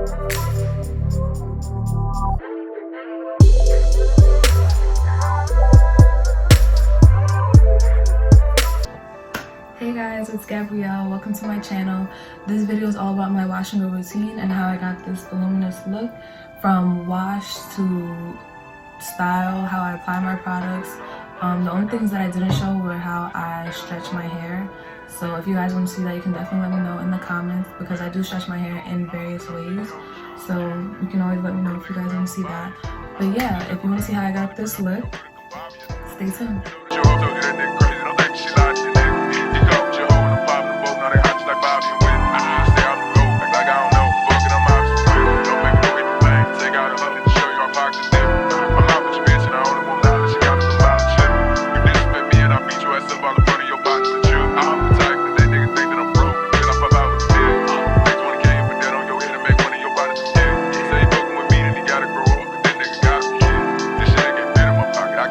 Hey guys, it's Gabrielle. Welcome to my channel. This video is all about my washing routine and how I got this voluminous look from wash to style, how I apply my products. The only things that I didn't show were how I stretch my hair. So if you guys want to see that, you can definitely let me know in the comments because I do stretch my hair in various ways. So you can always let me know if you guys want to see that. But yeah, if you want to see how I got this look, stay tuned.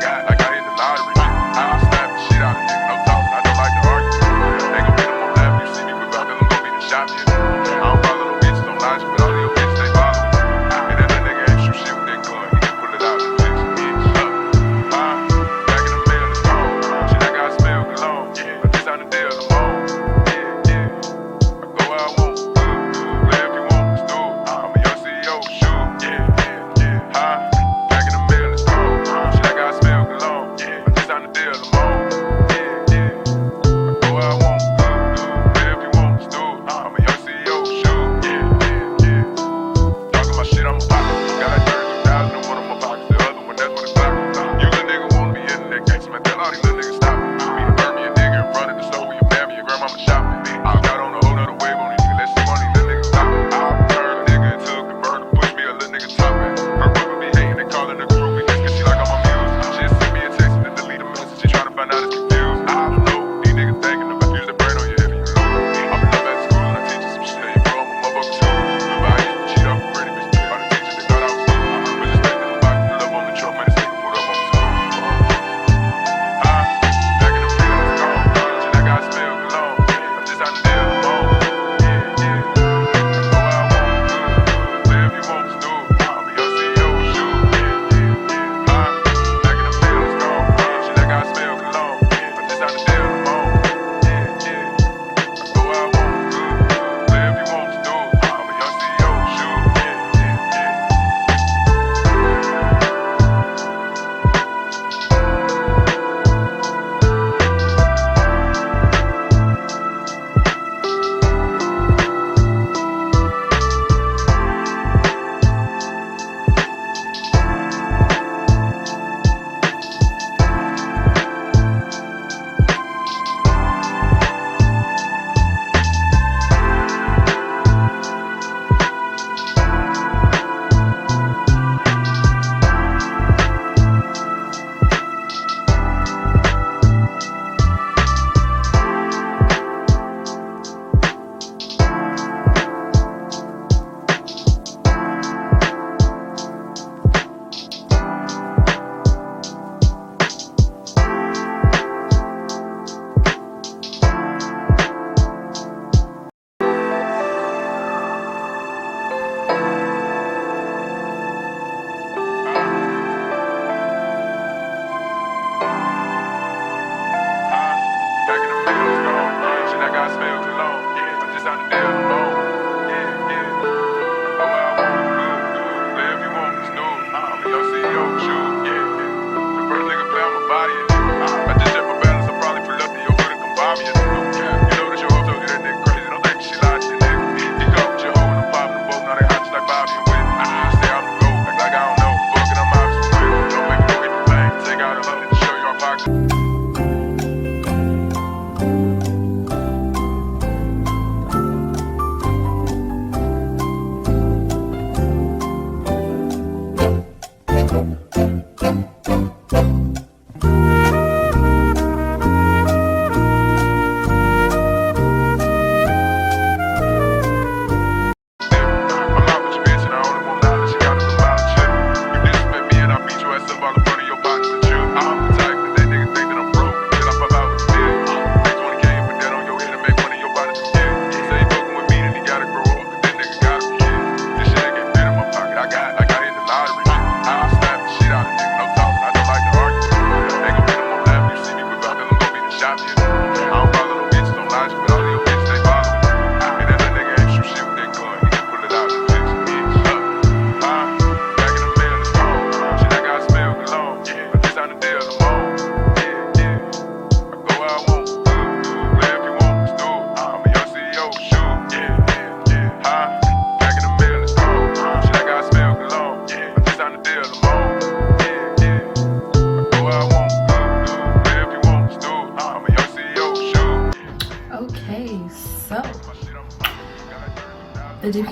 I got hit the lottery. I snapped the shit out of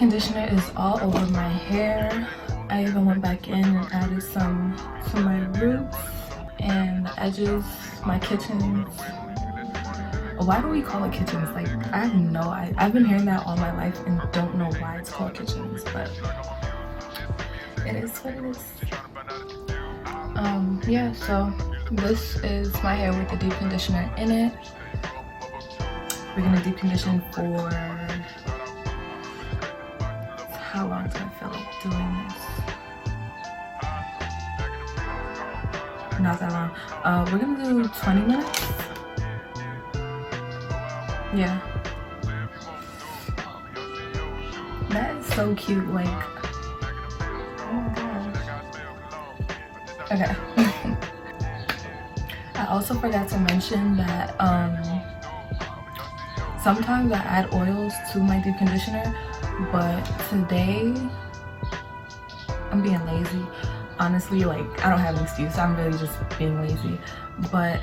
conditioner is all over my hair. I even went back in and added some to my roots and the edges, my kitchens. Why do we call it kitchens? Like, I have no idea. I've been hearing that all my life and don't know why it's called kitchens, but it is what it is. Yeah, so this is my hair with the deep conditioner in it. We're gonna deep condition for, how long do I feel like doing this? Not that long. We're gonna do 20 minutes. Yeah. That is so cute, like, oh my gosh. Okay. I also forgot to mention that sometimes I add oils to my deep conditioner, but today I'm being lazy. Honestly, like, I don't have an excuse. I'm really just being lazy. But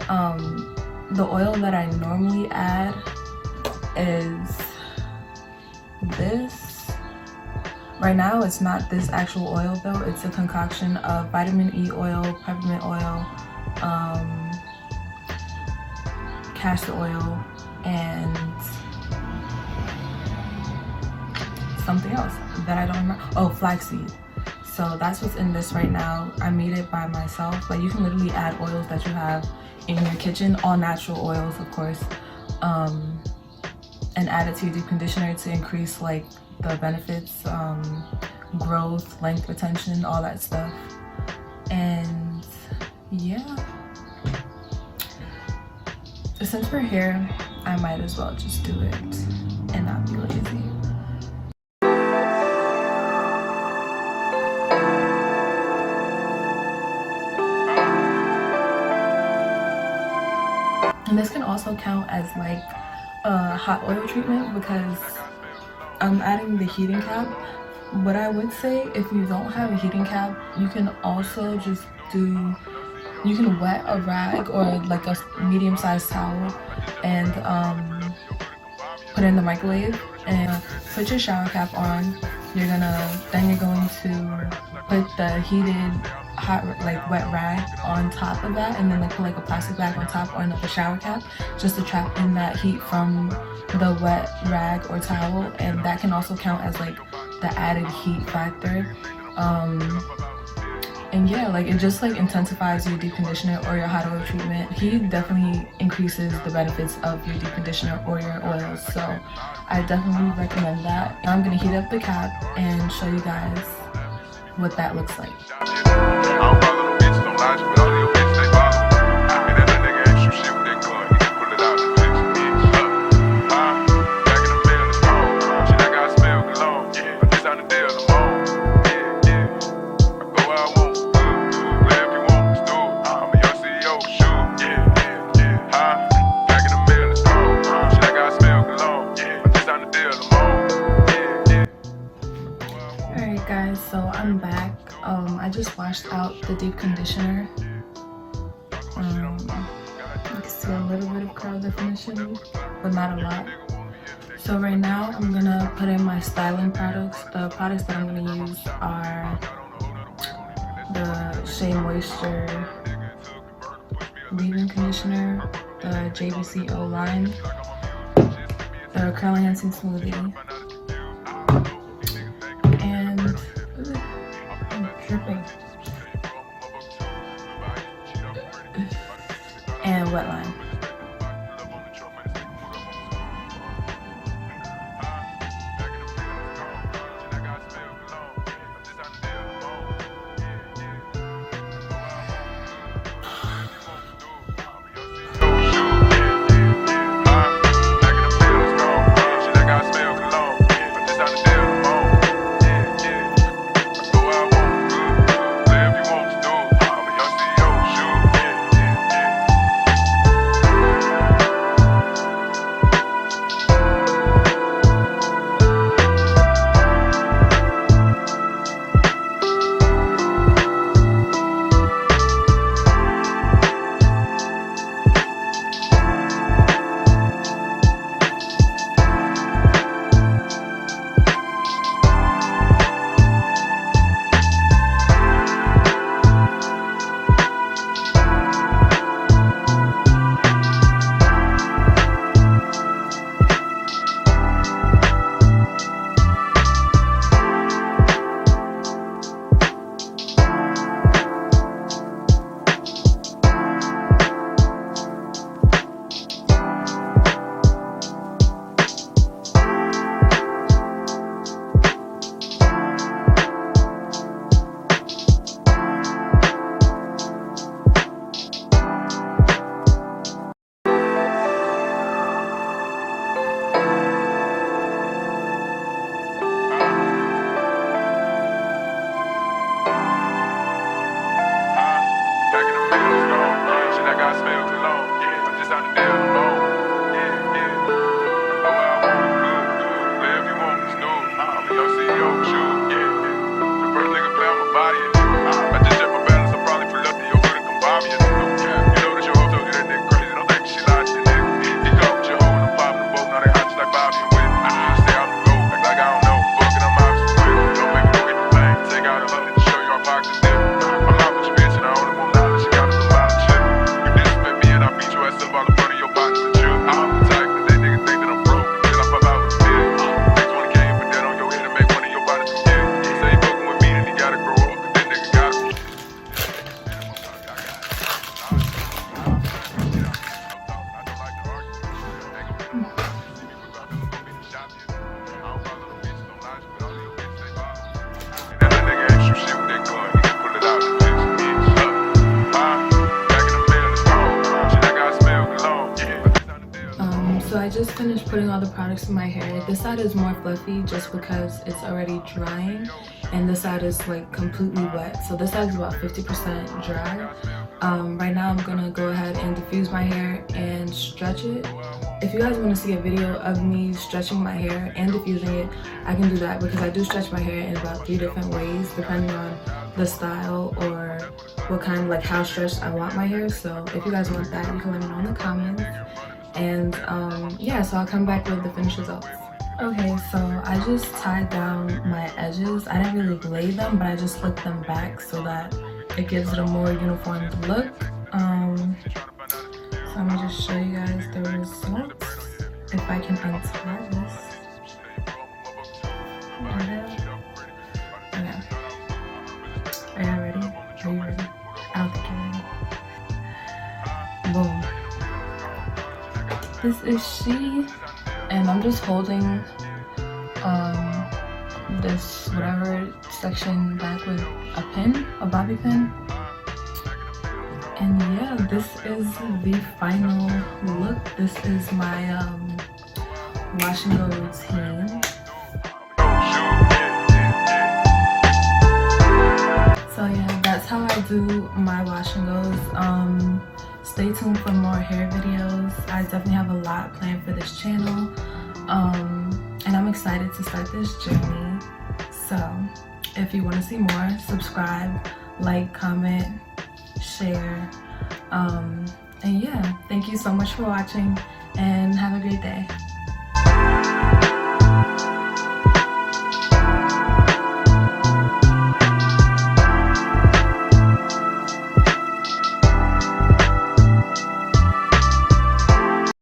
the oil that I normally add is this. Right now it's not this actual oil though, it's a concoction of vitamin E oil, peppermint oil, castor oil, and something else that I don't remember. Oh, flaxseed. So that's what's in this right now. I made it by myself. Like, you can literally add oils that you have in your kitchen, all natural oils of course, and add it to your deep conditioner to increase like the benefits, growth, length retention, all that stuff. And yeah, since we're here, I might as well just do it and not be lazy. And this can also count as like a hot oil treatment because I'm adding the heating cap. But I would say if you don't have a heating cap, you can also just do, you can wet a rag or like a medium-sized towel and put it in the microwave and put your shower cap on. Then you're going to put the heated hot, like, wet rag on top of that, and then like put like a plastic bag on top or another shower cap just to trap in that heat from the wet rag or towel. And that can also count as like the added heat factor. And yeah, like, it just like intensifies your deep conditioner or your hot oil treatment. Heat definitely increases the benefits of your deep conditioner or your oils, so I definitely recommend that. Now I'm gonna heat up the cap and show you guys what that looks like. Alright guys, so I'm back. I just washed out the deep conditioner. You can see a little bit of curl definition, but not a lot. So right now I'm gonna put in my styling products. The products that I'm gonna use are the Shea Moisture leave-in conditioner, the JBCO line, the curl enhancing smoothie, and I'm dripping, and Wetline. finished putting all the products in my hair. This side is more fluffy just because it's already drying, and this side is like completely wet. So this side is about 50% dry. Right now I'm gonna go ahead and diffuse my hair and stretch it. If you guys want to see a video of me stretching my hair and diffusing it, I can do that because I do stretch my hair in about 3 different ways depending on the style or what kind, like how stretched I want my hair. So if you guys want that, you can let me know in the comments. And yeah, so I'll come back with the finished results. Okay, so I just tied down my edges. I didn't really lay them, but I just slicked them back so that it gives it a more uniform look. So I'm gonna just show you guys the results if I can untie this. Okay. Are you ready? Are you ready? I don't think you're ready. Boom. This is Shea, and I'm just holding this whatever section back with a pin, a bobby pin. And yeah, this is the final look. This is my wash and go routine. So yeah, that's how I do my wash and goes. Stay tuned for more hair videos. I definitely have a lot planned for this channel. And I'm excited to start this journey. So if you want to see more, subscribe, like, comment, share. And yeah, thank you so much for watching and have a great day.